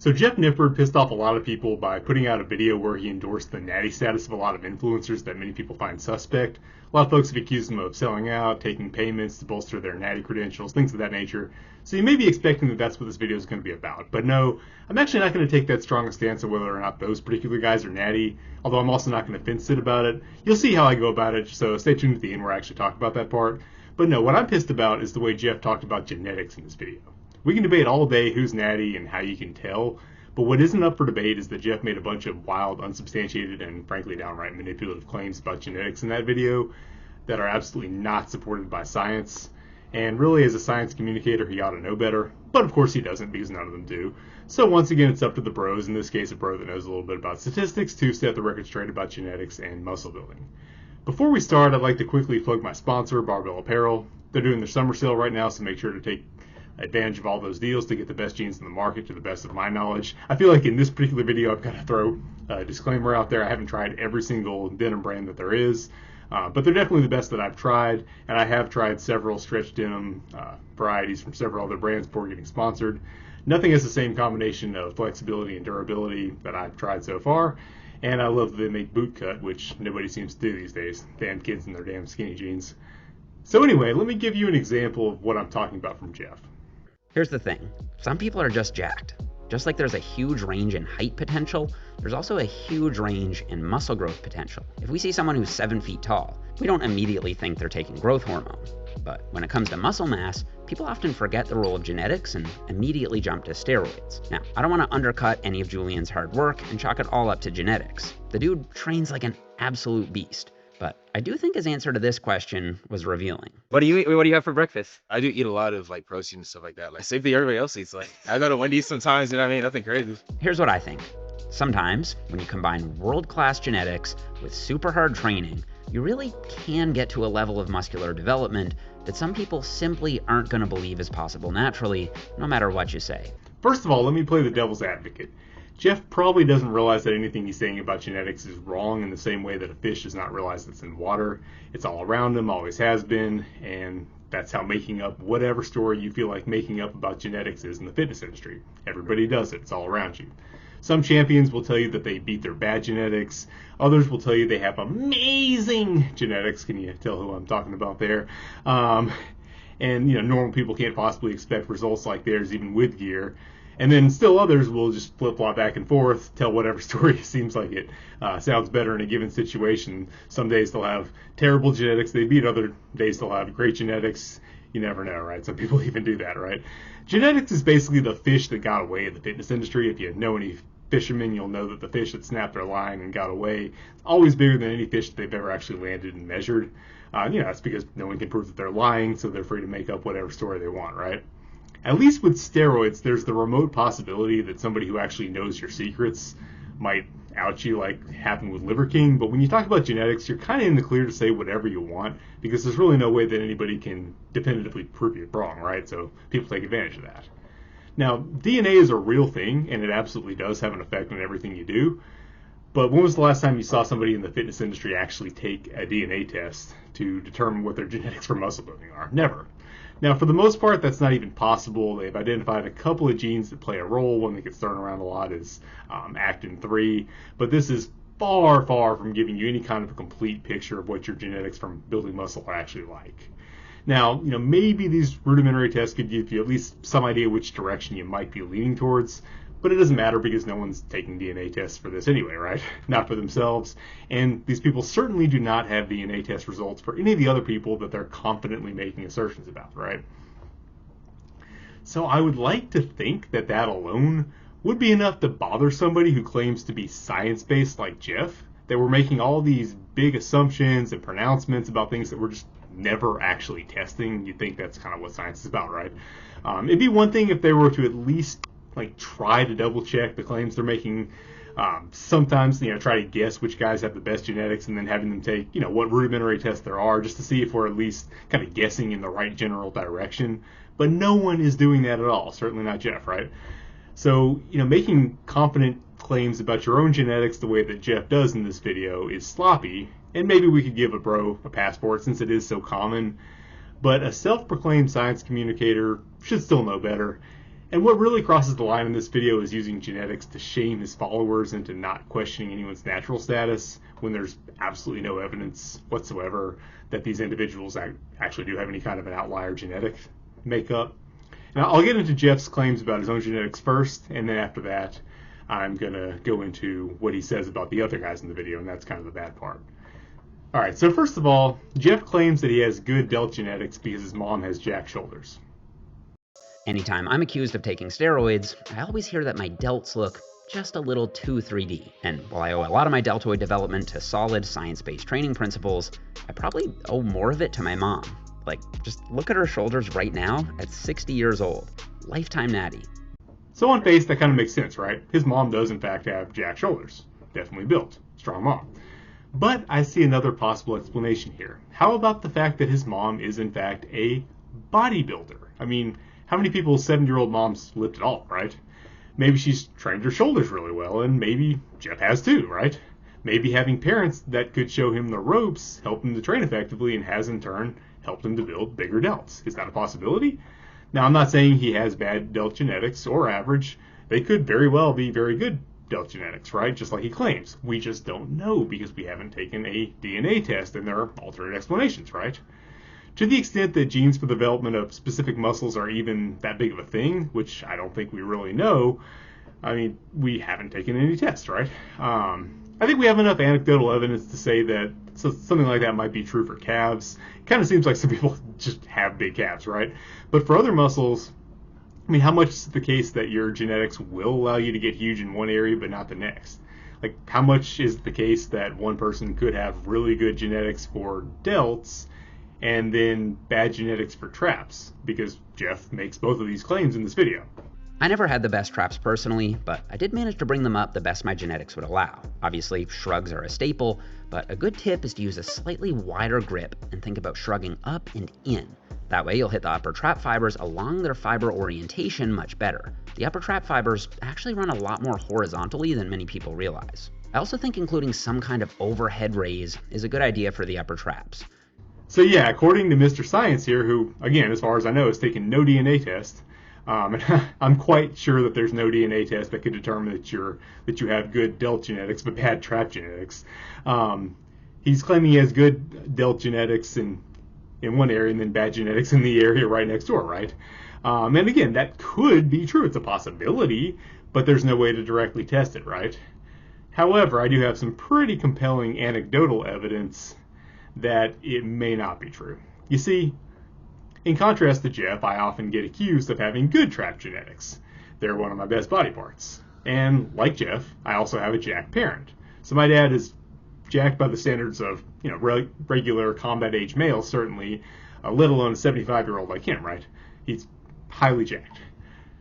So Jeff Nippard pissed off a lot of people by putting out a video where he endorsed the natty status of a lot of influencers that many people find suspect. A lot of folks have accused him of selling out, taking payments to bolster their natty credentials, things of that nature. So you may be expecting that that's what this video is going to be about. But no, I'm actually not going to take that strong a stance on whether or not those particular guys are natty, although I'm also not going to fence it about it. You'll see how I go about it, so stay tuned to the end where I actually talk about that part. But no, what I'm pissed about is the way Jeff talked about genetics in this video. We can debate all day who's natty and how you can tell, but what isn't up for debate is that Jeff made a bunch of wild, unsubstantiated, and frankly downright manipulative claims about genetics in that video that are absolutely not supported by science. And really, as a science communicator, he ought to know better, but of course he doesn't because none of them do. So once again, it's up to the bros, in this case a bro that knows a little bit about statistics, to set the record straight about genetics and muscle building. Before we start, I'd like to quickly plug my sponsor, Barbell Apparel. They're doing their summer sale right now, so make sure to take advantage of all those deals to get the best jeans in the market to the best of my knowledge. I feel like in this particular video I've got to throw a disclaimer out there. I haven't tried every single denim brand that there is, but they're definitely the best that I've tried, and I have tried several stretch denim varieties from several other brands before getting sponsored. Nothing has the same combination of flexibility and durability that I've tried so far, and I love that they make boot cut, which nobody seems to do these days. Damn kids in their damn skinny jeans. So anyway, let me give you an example of what I'm talking about from Jeff. Here's the thing, some people are just jacked. Just like there's a huge range in height potential, there's also a huge range in muscle growth potential. If we see someone who's 7 feet tall, we don't immediately think they're taking growth hormone. But when it comes to muscle mass, people often forget the role of genetics and immediately jump to steroids. Now, I don't want to undercut any of Julian's hard work and chalk it all up to genetics. The dude trains like an absolute beast. But I do think his answer to this question was revealing. What do you have for breakfast? I do eat a lot of like protein and stuff like that. Like same thing everybody else eats. Like I go to Wendy's sometimes, you know what I mean? Nothing crazy. Here's what I think. Sometimes when you combine world-class genetics with super hard training, you really can get to a level of muscular development that some people simply aren't going to believe is possible naturally, no matter what you say. First of all, let me play the devil's advocate. Jeff probably doesn't realize that anything he's saying about genetics is wrong in the same way that a fish does not realize it's in water. It's all around him, always has been, and that's how making up whatever story you feel like making up about genetics is in the fitness industry. Everybody does it. It's all around you. Some champions will tell you that they beat their bad genetics. Others will tell you they have amazing genetics. Can you tell who I'm talking about there? And normal people can't possibly expect results like theirs even with gear. And then still others will just flip-flop back and forth, tell whatever story seems like it sounds better in a given situation. Some days they'll have terrible genetics they beat, other days they'll have great genetics. You never know, right? Some people even do that, right? Genetics is basically the fish that got away in the fitness industry. If you know any fishermen, you'll know that the fish that snapped their line and got away is always bigger than any fish that they've ever actually landed and measured. That's because no one can prove that they're lying, so they're free to make up whatever story they want, right? At least with steroids, there's the remote possibility that somebody who actually knows your secrets might out you like happened with Liver King. But when you talk about genetics, you're kind of in the clear to say whatever you want because there's really no way that anybody can definitively prove you wrong, right? So people take advantage of that. Now, DNA is a real thing, and it absolutely does have an effect on everything you do. But when was the last time you saw somebody in the fitness industry actually take a DNA test to determine what their genetics for muscle building are? Never. Now, for the most part, that's not even possible. They've identified a couple of genes that play a role. One that gets thrown around a lot is actin-3. But this is far, far from giving you any kind of a complete picture of what your genetics from building muscle are actually like. Now, maybe these rudimentary tests could give you at least some idea which direction you might be leaning towards. But it doesn't matter because no one's taking DNA tests for this anyway, right? Not for themselves. And these people certainly do not have DNA test results for any of the other people that they're confidently making assertions about, right? So I would like to think that that alone would be enough to bother somebody who claims to be science-based like Jeff, that we're making all these big assumptions and pronouncements about things that we're just never actually testing. You'd think that's kind of what science is about, right? It'd be one thing if they were to at least try to double check the claims they're making. Sometimes, try to guess which guys have the best genetics and then having them take, what rudimentary tests there are just to see if we're at least kind of guessing in the right general direction. But no one is doing that at all. Certainly not Jeff, right? So, making confident claims about your own genetics the way that Jeff does in this video is sloppy. And maybe we could give a bro a passport since it is so common. But a self-proclaimed science communicator should still know better. And what really crosses the line in this video is using genetics to shame his followers into not questioning anyone's natural status when there's absolutely no evidence whatsoever that these individuals actually do have any kind of an outlier genetic makeup. Now, I'll get into Jeff's claims about his own genetics first, and then after that, I'm going to go into what he says about the other guys in the video, and that's kind of the bad part. All right, so first of all, Jeff claims that he has good delt genetics because his mom has jack shoulders. Anytime I'm accused of taking steroids, I always hear that my delts look just a little too 3D. And while I owe a lot of my deltoid development to solid science-based training principles, I probably owe more of it to my mom. Like, just look at her shoulders right now at 60 years old. Lifetime natty. So on face, that kind of makes sense, right? His mom does in fact have jack shoulders. Definitely built. Strong mom. But I see another possible explanation here. How about the fact that his mom is in fact a bodybuilder? I mean, how many people's 70-year-old moms lift at all, right? Maybe she's trained her shoulders really well, and maybe Jeff has too, right? Maybe having parents that could show him the ropes helped him to train effectively and has in turn helped him to build bigger delts. Is that a possibility? Now, I'm not saying he has bad delt genetics or average. They could very well be very good delt genetics, right? Just like he claims. We just don't know because we haven't taken a DNA test, and there are alternate explanations, right? To the extent that genes for the development of specific muscles are even that big of a thing, which I don't think we really know, I mean, we haven't taken any tests, right? I think we have enough anecdotal evidence to say that something like that might be true for calves. It kind of seems like some people just have big calves, right? But for other muscles, I mean, how much is it the case that your genetics will allow you to get huge in one area but not the next? Like, how much is the case that one person could have really good genetics for delts and then bad genetics for traps? Because Jeff makes both of these claims in this video. I never had the best traps personally, but I did manage to bring them up the best my genetics would allow. Obviously, shrugs are a staple, but a good tip is to use a slightly wider grip and think about shrugging up and in. That way you'll hit the upper trap fibers along their fiber orientation much better. The upper trap fibers actually run a lot more horizontally than many people realize. I also think including some kind of overhead raise is a good idea for the upper traps. So yeah, according to Mr. Science here, who, again, as far as I know, has taken no DNA test, and I'm quite sure that there's no DNA test that could determine that you have good delt genetics but bad trap genetics. He's claiming he has good delt genetics in one area and then bad genetics in the area right next door, right? And again, that could be true. It's a possibility, but there's no way to directly test it, right? However, I do have some pretty compelling anecdotal evidence that it may not be true. You see, in contrast to Jeff, I often get accused of having good trap genetics. They're one of my best body parts. And like Jeff, I also have a jacked parent. So my dad is jacked by the standards of, regular combat age males, certainly, let alone a 75-year-old like him, right? He's highly jacked.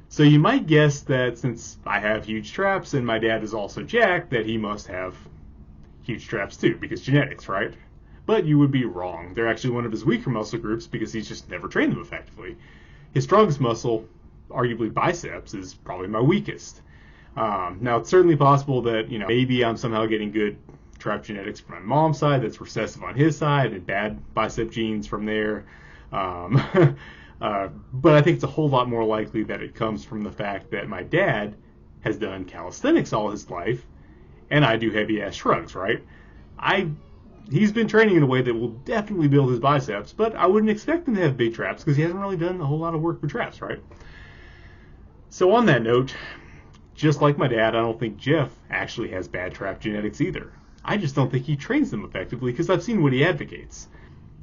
So you might guess that since I have huge traps and my dad is also jacked, that he must have huge traps too, because genetics, right? But you would be wrong. They're actually one of his weaker muscle groups because he's just never trained them effectively. His strongest muscle, arguably biceps, is probably my weakest. Now, it's certainly possible that, maybe I'm somehow getting good trap genetics from my mom's side that's recessive on his side and bad bicep genes from there. But I think it's a whole lot more likely that it comes from the fact that my dad has done calisthenics all his life and I do heavy-ass shrugs, right? He's been training in a way that will definitely build his biceps, but I wouldn't expect him to have big traps because he hasn't really done a whole lot of work for traps, right? So on that note, just like my dad, I don't think Jeff actually has bad trap genetics either. I just don't think he trains them effectively because I've seen what he advocates.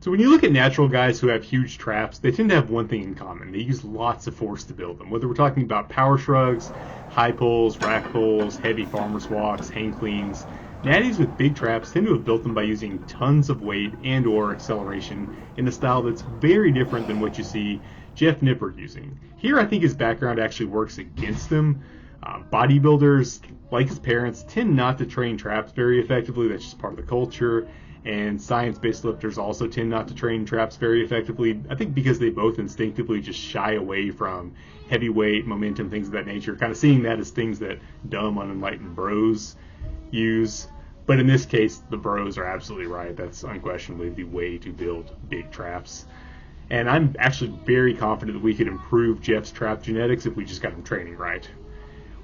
So when you look at natural guys who have huge traps, they tend to have one thing in common. They use lots of force to build them. Whether we're talking about power shrugs, high pulls, rack pulls, heavy farmer's walks, hang cleans, natties with big traps tend to have built them by using tons of weight and or acceleration in a style that's very different than what you see Jeff Nippert using. Here I think his background actually works against him. Bodybuilders, like his parents, tend not to train traps very effectively. That's just part of the culture. And science-based lifters also tend not to train traps very effectively. I think because they both instinctively just shy away from heavyweight, momentum, things of that nature, kind of seeing that as things that dumb, unenlightened bros use. But in this case, the bros are absolutely right. That's unquestionably the way to build big traps. And I'm actually very confident that we could improve Jeff's trap genetics if we just got him training right.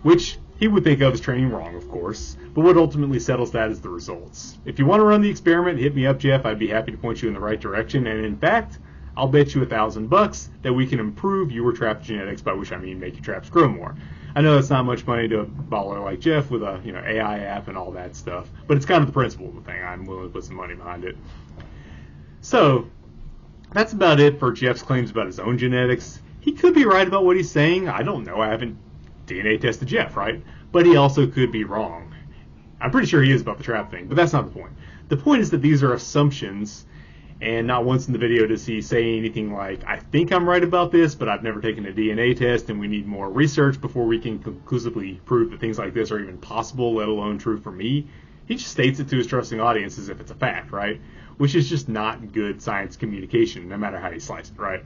Which he would think of as training wrong, of course, but what ultimately settles that is the results. If you want to run the experiment, hit me up, Jeff. I'd be happy to point you in the right direction, and in fact, I'll bet you $1,000 that we can improve your trap genetics, by which I mean make your traps grow more. I know it's not much money to a baller like Jeff with a AI app and all that stuff, but it's kind of the principle of the thing. I'm willing to put some money behind it. So that's about it for Jeff's claims about his own genetics. He could be right about what he's saying. I don't know. I haven't DNA tested Jeff, right? But he also could be wrong. I'm pretty sure he is about the trap thing, but that's not the point. The point is that these are assumptions, and not once in the video does he say anything like, I think I'm right about this, but I've never taken a DNA test, and we need more research before we can conclusively prove that things like this are even possible, let alone true for me. He just states it to his trusting audience as if it's a fact, right? Which is just not good science communication, no matter how you slice it, right?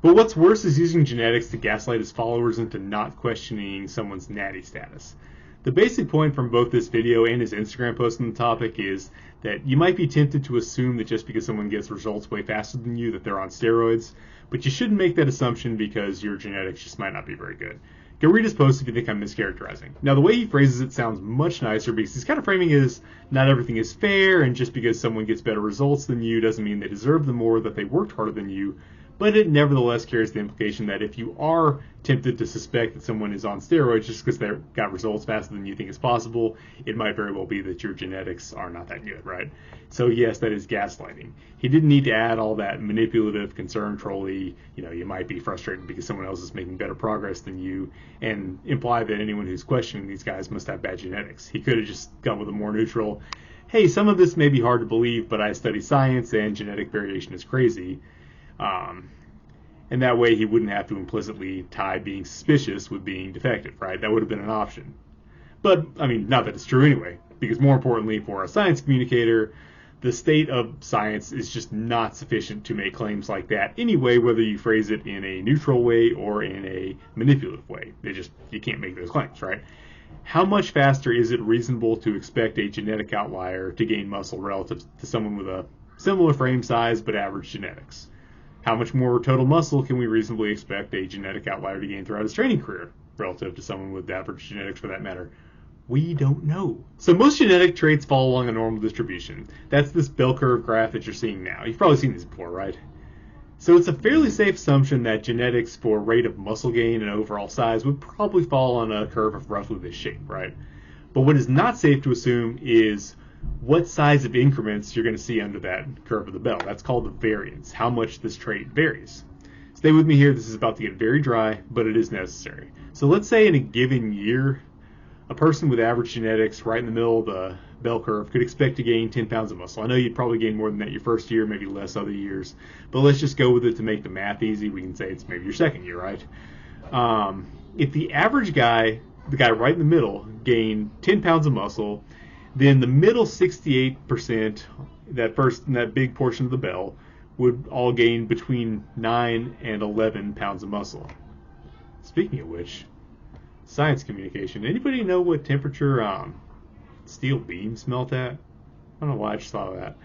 But what's worse is using genetics to gaslight his followers into not questioning someone's natty status. The basic point from both this video and his Instagram post on the topic is that you might be tempted to assume that just because someone gets results way faster than you that they're on steroids, but you shouldn't make that assumption because your genetics just might not be very good. Go read his post if you think I'm mischaracterizing. Now, the way he phrases it sounds much nicer because he's kind of framing it as not everything is fair, and just because someone gets better results than you doesn't mean they deserve them more, that they worked harder than you. But it nevertheless carries the implication that if you are tempted to suspect that someone is on steroids just because they've got results faster than you think is possible, it might very well be that your genetics are not that good, right? So yes, that is gaslighting. He didn't need to add all that manipulative, concern trolly, you might be frustrated because someone else is making better progress than you, and imply that anyone who's questioning these guys must have bad genetics. He could have just gone with a more neutral, hey, some of this may be hard to believe, but I study science and genetic variation is crazy. And that way he wouldn't have to implicitly tie being suspicious with being defective, right? That would have been an option. But, I mean, not that it's true anyway, because more importantly for a science communicator, the state of science is just not sufficient to make claims like that anyway, whether you phrase it in a neutral way or in a manipulative way. You can't make those claims, right? How much faster is it reasonable to expect a genetic outlier to gain muscle relative to someone with a similar frame size but average genetics? How much more total muscle can we reasonably expect a genetic outlier to gain throughout his training career, relative to someone with average genetics for that matter? We don't know. So most genetic traits fall along a normal distribution. That's this bell curve graph that you're seeing now. You've probably seen this before, right? So it's a fairly safe assumption that genetics for rate of muscle gain and overall size would probably fall on a curve of roughly this shape, right? But what is not safe to assume is what size of increments you're going to see under that curve of the bell. That's called the variance, how much this trait varies. Stay with me here. This is about to get very dry, but it is necessary. So let's say in a given year, a person with average genetics right in the middle of the bell curve could expect to gain 10 pounds of muscle. I know you'd probably gain more than that your first year, maybe less other years, but let's just go with it to make the math easy. We can say it's maybe your second year, right? If the average guy, the guy right in the middle, gained 10 pounds of muscle, then the middle 68%, that big portion of the bell, would all gain between 9 and 11 pounds of muscle. Speaking of which, science communication. Anybody know what temperature steel beams melt at? I don't know why I just thought of that.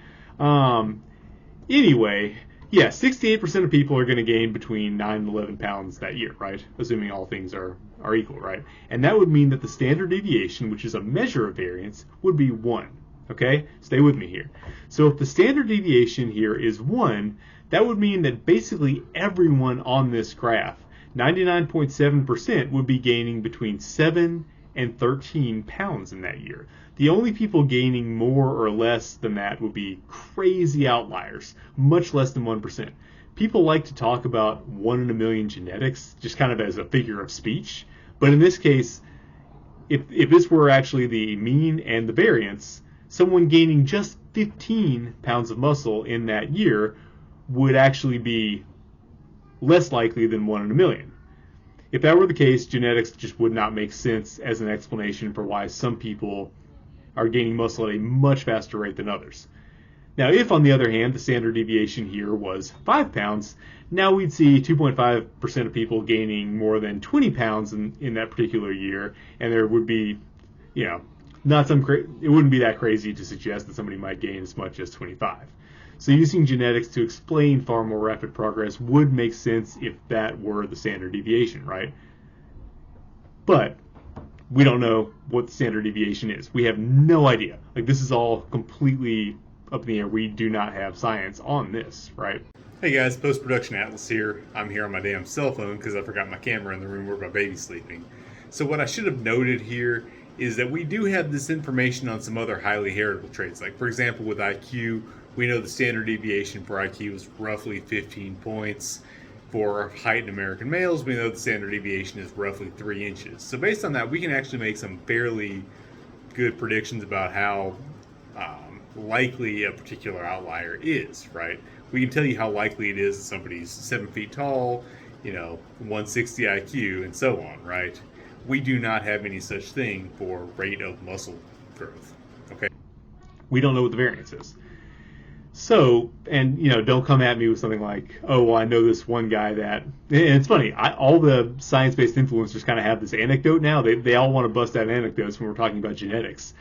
Anyway, yeah, 68% of people are going to gain between 9 and 11 pounds that year, right? Assuming all things are equal, right? And that would mean that the standard deviation, which is a measure of variance, would be 1. Okay? Stay with me here. So if the standard deviation here is 1, that would mean that basically everyone on this graph, 99.7%, would be gaining between 7 and 13 pounds in that year. The only people gaining more or less than that would be crazy outliers, much less than 1%. People like to talk about 1 in a million genetics, just kind of as a figure of speech. But in this case, if this were actually the mean and the variance, someone gaining just 15 pounds of muscle in that year would actually be less likely than 1 in a million. If that were the case, genetics just would not make sense as an explanation for why some people are gaining muscle at a much faster rate than others. Now, if, on the other hand, the standard deviation here was 5 pounds, now we'd see 2.5% of people gaining more than 20 pounds in that particular year, and there would be, it wouldn't be that crazy to suggest that somebody might gain as much as 25. So using genetics to explain far more rapid progress would make sense if that were the standard deviation, right? But we don't know what the standard deviation is. We have no idea. Like, this is all completely up in the air. We do not have science on this, right? Hey guys, Post-Production Atlas here. I'm here on my damn cell phone because I forgot my camera in the room where my baby's sleeping. So what I should have noted here is that we do have this information on some other highly heritable traits. Like, for example, with IQ, we know the standard deviation for IQ is roughly 15 points. For height in American males, we know the standard deviation is roughly 3 inches. So based on that, we can actually make some fairly good predictions about how likely a particular outlier is, right? We can tell you how likely it is that somebody's 7 feet tall, 160 IQ, and so on, right? We do not have any such thing for rate of muscle growth, okay? We don't know what the variance is. So, and, don't come at me with something like, oh, well, I know this one guy that, and it's funny, all the science-based influencers kind of have this anecdote now. They all want to bust out anecdotes when we're talking about genetics.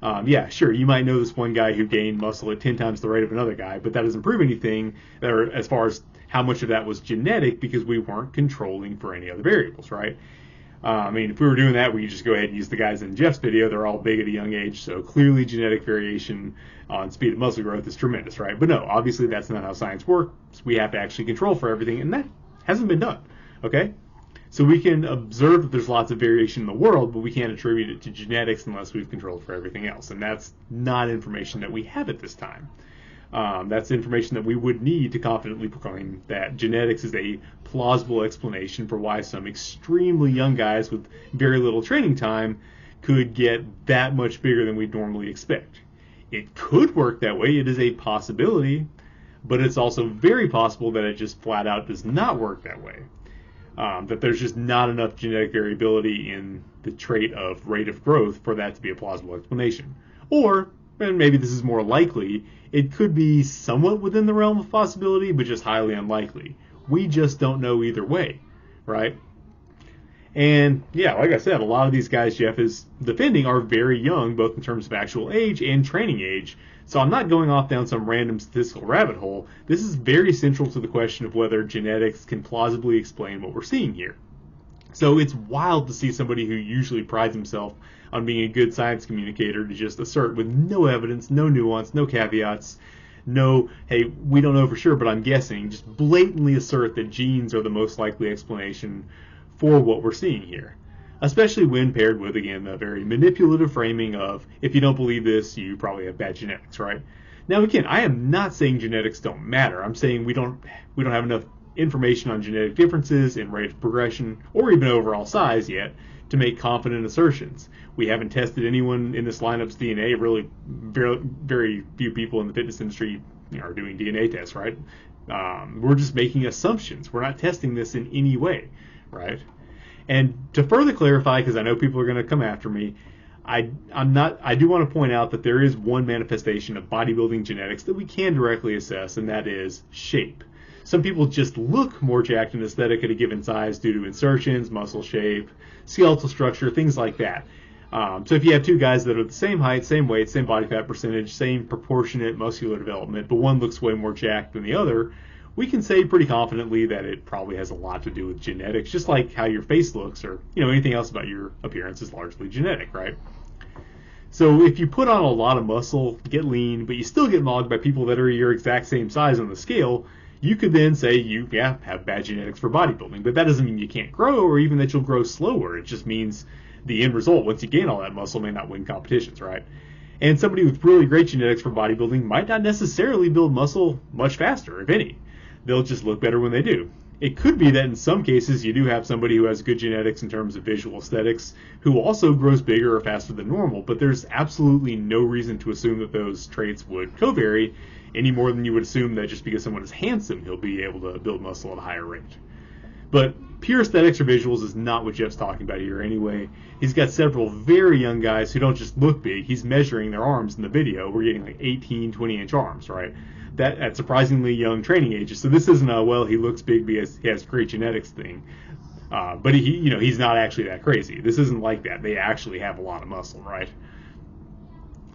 Yeah, sure, you might know this one guy who gained muscle at 10 times the rate of another guy, but that doesn't prove anything as far as how much of that was genetic, because we weren't controlling for any other variables, right? If we were doing that, we could just go ahead and use the guys in Jeff's video. They're all big at a young age, so clearly genetic variation on speed of muscle growth is tremendous, right? But no, obviously that's not how science works. We have to actually control for everything, and that hasn't been done, okay? So we can observe that there's lots of variation in the world, but we can't attribute it to genetics unless we've controlled for everything else, and that's not information that we have at this time. That's information that we would need to confidently proclaim that genetics is a plausible explanation for why some extremely young guys with very little training time could get that much bigger than we'd normally expect. It could work that way. It is a possibility, but it's also very possible that it just flat out does not work that way. That there's just not enough genetic variability in the trait of rate of growth for that to be a plausible explanation. Or, and maybe this is more likely, it could be somewhat within the realm of possibility, but just highly unlikely. We just don't know either way, right? And yeah, like I said, a lot of these guys Jeff is defending are very young, both in terms of actual age and training age. So I'm not going off down some random statistical rabbit hole. This is very central to the question of whether genetics can plausibly explain what we're seeing here. So it's wild to see somebody who usually prides himself on being a good science communicator to just assert with no evidence, no nuance, no caveats, no, hey, we don't know for sure, but I'm guessing, just blatantly assert that genes are the most likely explanation for what we're seeing here. Especially when paired with, again, the very manipulative framing of, if you don't believe this, you probably have bad genetics, right? Now, again, I am not saying genetics don't matter. I'm saying we don't have enough information on genetic differences in rate of progression or even overall size yet to make confident assertions. We haven't tested anyone in this lineup's DNA. Really, very, very few people in the fitness industry are doing DNA tests, right? We're just making assumptions. We're not testing this in any way, right? And to further clarify, because I know people are going to come after me, I do want to point out that there is one manifestation of bodybuilding genetics that we can directly assess, and that is shape. Some people just look more jacked and aesthetic at a given size due to insertions, muscle shape, skeletal structure, things like that. So if you have two guys that are the same height, same weight, same body fat percentage, same proportionate muscular development, but one looks way more jacked than the other, we can say pretty confidently that it probably has a lot to do with genetics, just like how your face looks or anything else about your appearance is largely genetic, right? So if you put on a lot of muscle, get lean, but you still get mogged by people that are your exact same size on the scale, you could then say you have bad genetics for bodybuilding, but that doesn't mean you can't grow or even that you'll grow slower. It just means the end result, once you gain all that muscle, may not win competitions, right? And somebody with really great genetics for bodybuilding might not necessarily build muscle much faster, if any. They'll just look better when they do. It could be that in some cases you do have somebody who has good genetics in terms of visual aesthetics who also grows bigger or faster than normal, but there's absolutely no reason to assume that those traits would covary any more than you would assume that just because someone is handsome, he'll be able to build muscle at a higher rate. But pure aesthetics or visuals is not what Jeff's talking about here anyway. He's got several very young guys who don't just look big. He's measuring their arms in the video. We're getting like 18, 20-inch arms, right? That at surprisingly young training ages. So this isn't a, well, he looks big because he has great genetics thing. But he's not actually that crazy. This isn't like that. They actually have a lot of muscle, right?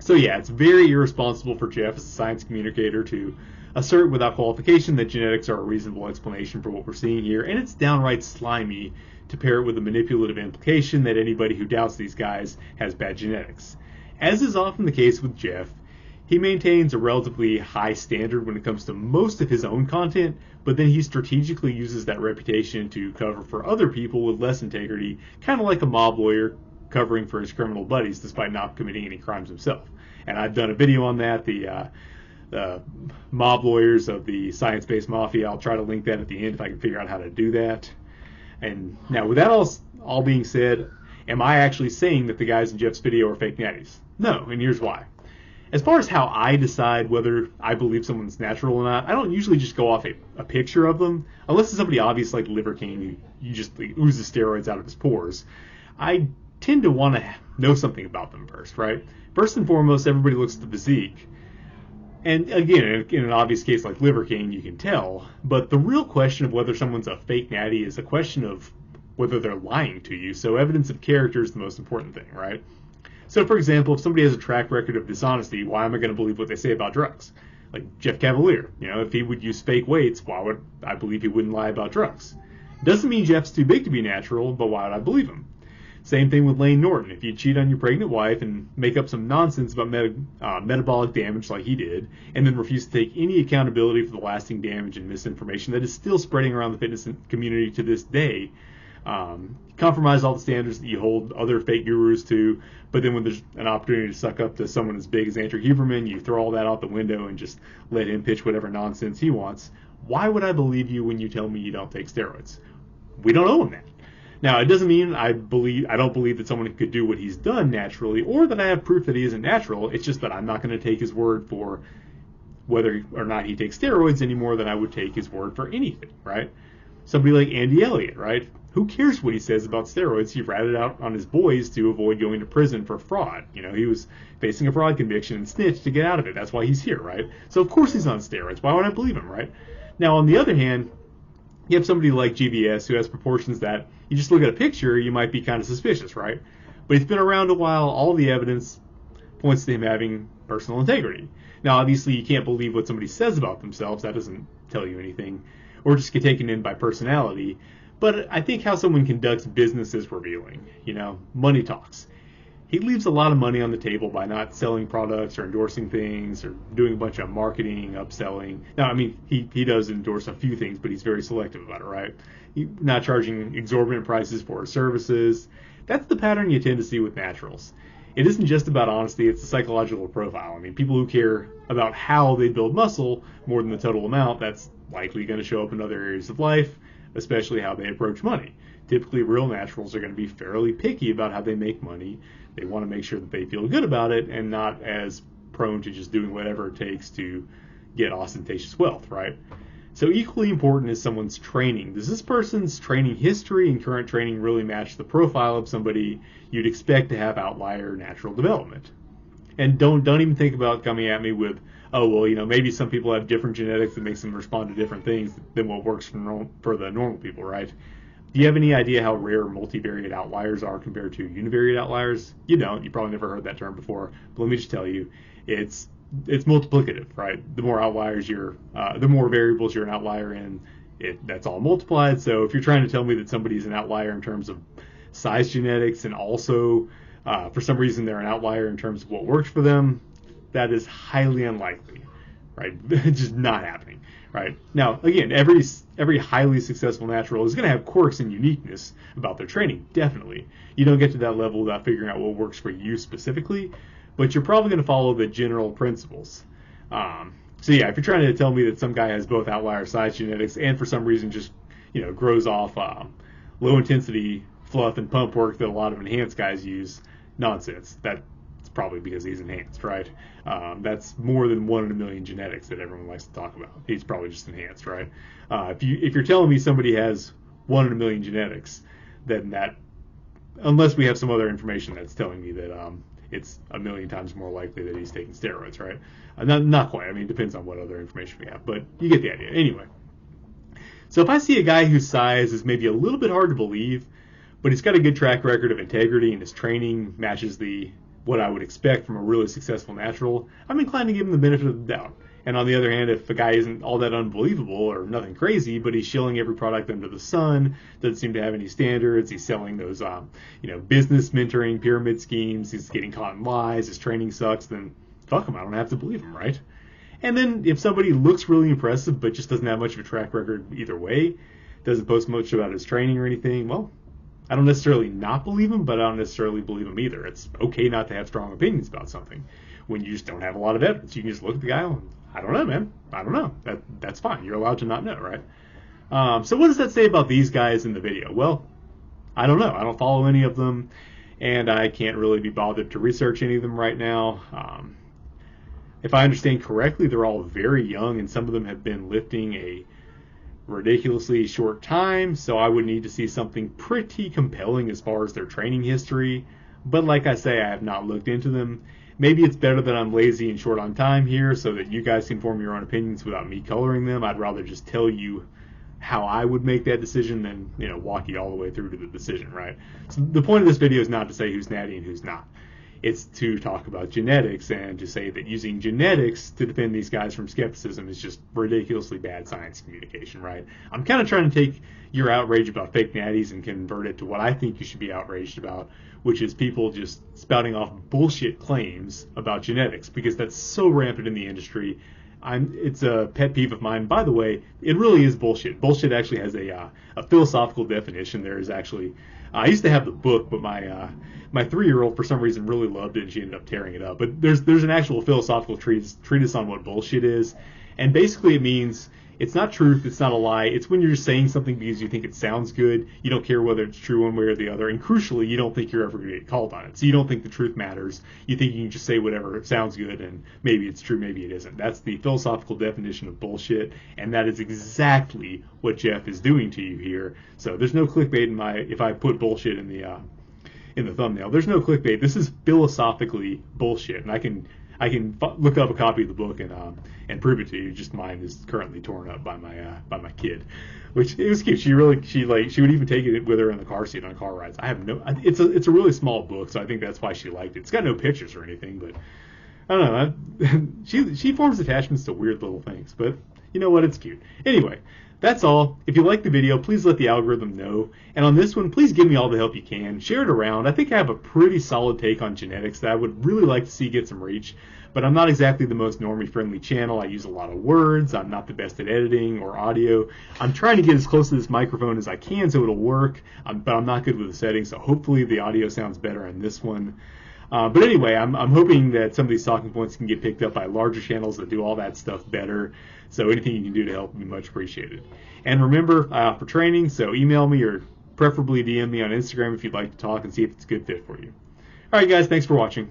So yeah, it's very irresponsible for Jeff as a science communicator to assert without qualification that genetics are a reasonable explanation for what we're seeing here, and it's downright slimy to pair it with a manipulative implication that anybody who doubts these guys has bad genetics. As is often the case with Jeff, he maintains a relatively high standard when it comes to most of his own content, but then he strategically uses that reputation to cover for other people with less integrity, kind of like a mob lawyer covering for his criminal buddies despite not committing any crimes himself. And I've done a video on that, the mob lawyers of the science-based mafia. I'll try to link that at the end if I can figure out how to do that. And now, with that all being said, am I actually saying that the guys in Jeff's video are fake natties? No, and here's why. As far as how I decide whether I believe someone's natural or not, I don't usually just go off a picture of them, unless it's somebody obvious like Liver King who you just oozes steroids out of his pores. I tend to want to know something about them first, right? First and foremost, everybody looks at the physique. And again, in an obvious case like Liver King, you can tell. But the real question of whether someone's a fake natty is a question of whether they're lying to you. So evidence of character is the most important thing, right? So, for example, if somebody has a track record of dishonesty, why am I going to believe what they say about drugs? Like Jeff Cavalier, if he would use fake weights, why would I believe he wouldn't lie about drugs? Doesn't mean Jeff's too big to be natural, but why would I believe him? Same thing with Lane Norton. If you cheat on your pregnant wife and make up some nonsense about metabolic damage like he did, and then refuse to take any accountability for the lasting damage and misinformation that is still spreading around the fitness community to this day, compromise all the standards that you hold other fake gurus to, but then when there's an opportunity to suck up to someone as big as Andrew Huberman, you throw all that out the window and just let him pitch whatever nonsense he wants. Why would I believe you when you tell me you don't take steroids? We don't owe him that. Now, it doesn't mean I don't believe that someone could do what he's done naturally, or that I have proof that he isn't natural. It's just that I'm not going to take his word for whether or not he takes steroids any more than I would take his word for anything, right? Somebody like Andy Elliott, right? Who cares what he says about steroids? He ratted out on his boys to avoid going to prison for fraud. He was facing a fraud conviction and snitched to get out of it. That's why he's here, right? So of course he's on steroids. Why would I believe him, right? Now, on the other hand, you have somebody like GVS who has proportions that you just look at a picture, you might be kind of suspicious, right? But he's been around a while. All the evidence points to him having personal integrity. Now, obviously, you can't believe what somebody says about themselves. That doesn't tell you anything. Or just get taken in by personality. But I think how someone conducts business is revealing. Money talks. He leaves a lot of money on the table by not selling products or endorsing things or doing a bunch of marketing, upselling. Now, I mean, he does endorse a few things, but he's very selective about it, right? Not charging exorbitant prices for his services. That's the pattern you tend to see with naturals. It isn't just about honesty, it's the psychological profile. I mean, people who care about how they build muscle more than the total amount, that's likely going to show up in other areas of life, especially how they approach money. Typically, real naturals are going to be fairly picky about how they make money. They want to make sure that they feel good about it and not as prone to just doing whatever it takes to get ostentatious wealth, right? So equally important is someone's training. Does this person's training history and current training really match the profile of somebody you'd expect to have outlier natural development? And don't even think about coming at me with, oh, well, maybe some people have different genetics that makes them respond to different things than what works for the normal people, right? Do you have any idea how rare multivariate outliers are compared to univariate outliers? You don't. You probably never heard that term before. But let me just tell you, it's multiplicative, right? The more outliers the more variables you're an outlier in, that's all multiplied. So if you're trying to tell me that somebody's an outlier in terms of size genetics and also for some reason they're an outlier in terms of what works for them, that is highly unlikely, right? Just not happening. Right. Now, again, every highly successful natural is going to have quirks and uniqueness about their training, definitely. You don't get to that level without figuring out what works for you specifically, but you're probably going to follow the general principles. So yeah, if you're trying to tell me that some guy has both outlier size genetics and for some reason just, grows off low intensity fluff and pump work that a lot of enhanced guys use, nonsense. That's probably because he's enhanced, right? That's more than 1 in a million genetics that everyone likes to talk about. He's probably just enhanced, right? If you're telling me somebody has 1 in a million genetics, then that, unless we have some other information that's telling me that it's a million times more likely that he's taking steroids, right? Not quite. I mean, it depends on what other information we have, but you get the idea. Anyway, so if I see a guy whose size is maybe a little bit hard to believe, but he's got a good track record of integrity and his training matches what I would expect from a really successful natural, I'm inclined to give him the benefit of the doubt. And on the other hand, if a guy isn't all that unbelievable or nothing crazy, but he's shilling every product under the sun, doesn't seem to have any standards, he's selling those, business mentoring pyramid schemes, he's getting caught in lies, his training sucks, then fuck him, I don't have to believe him, right? And then if somebody looks really impressive but just doesn't have much of a track record either way, doesn't post much about his training or anything, well, I don't necessarily not believe him, but I don't necessarily believe him either. It's okay not to have strong opinions about something when you just don't have a lot of evidence. You can just look at the guy and, I don't know, man. I don't know. That's fine. You're allowed to not know, right? So what does that say about these guys in the video? Well, I don't know. I don't follow any of them, and I can't really be bothered to research any of them right now. If I understand correctly, they're all very young, and some of them have been lifting a ridiculously short time, so I would need to see something pretty compelling as far as their training history. But like I say, I have not looked into them. Maybe it's better that I'm lazy and short on time here so that you guys can form your own opinions without me coloring them. I'd rather just tell you how I would make that decision than, walk you all the way through to the decision, right? So the point of this video is not to say who's natty and who's not. It's to talk about genetics and to say that using genetics to defend these guys from skepticism is just ridiculously bad science communication, right? I'm kind of trying to take your outrage about fake natties and convert it to what I think you should be outraged about, which is people just spouting off bullshit claims about genetics, because that's so rampant in the industry. It's a pet peeve of mine. By the way, it really is bullshit. Bullshit actually has a philosophical definition. There is actually, I used to have the book, but my 3-year-old for some reason really loved it, and she ended up tearing it up. But there's an actual philosophical treatise on what bullshit is, and basically it means it's not truth, it's not a lie. It's when you're just saying something because you think it sounds good. You don't care whether it's true one way or the other, and crucially, you don't think you're ever going to get called on it. So you don't think the truth matters. You think you can just say whatever sounds good, and maybe it's true, maybe it isn't. That's the philosophical definition of bullshit, and that is exactly what Jeff is doing to you here. So there's no clickbait if I put bullshit in the thumbnail. There's no clickbait. This is philosophically bullshit, and I can look up a copy of the book and prove it to you. Just mine is currently torn up by my kid, which it was cute. She would even take it with her in the car seat on car rides. It's a really small book, so I think that's why she liked it. It's got no pictures or anything, but I don't know. She forms attachments to weird little things, but you know what? It's cute. Anyway, that's all. If you like the video, please let the algorithm know. And on this one, please give me all the help you can. Share it around. I think I have a pretty solid take on genetics that I would really like to see get some reach. But I'm not exactly the most normie-friendly channel. I use a lot of words. I'm not the best at editing or audio. I'm trying to get as close to this microphone as I can so it'll work. But I'm not good with the settings, so hopefully the audio sounds better on this one. But anyway, I'm hoping that some of these talking points can get picked up by larger channels that do all that stuff better. So anything you can do to help would be much appreciated. And remember, I offer training, so email me or preferably DM me on Instagram if you'd like to talk and see if it's a good fit for you. All right, guys, thanks for watching.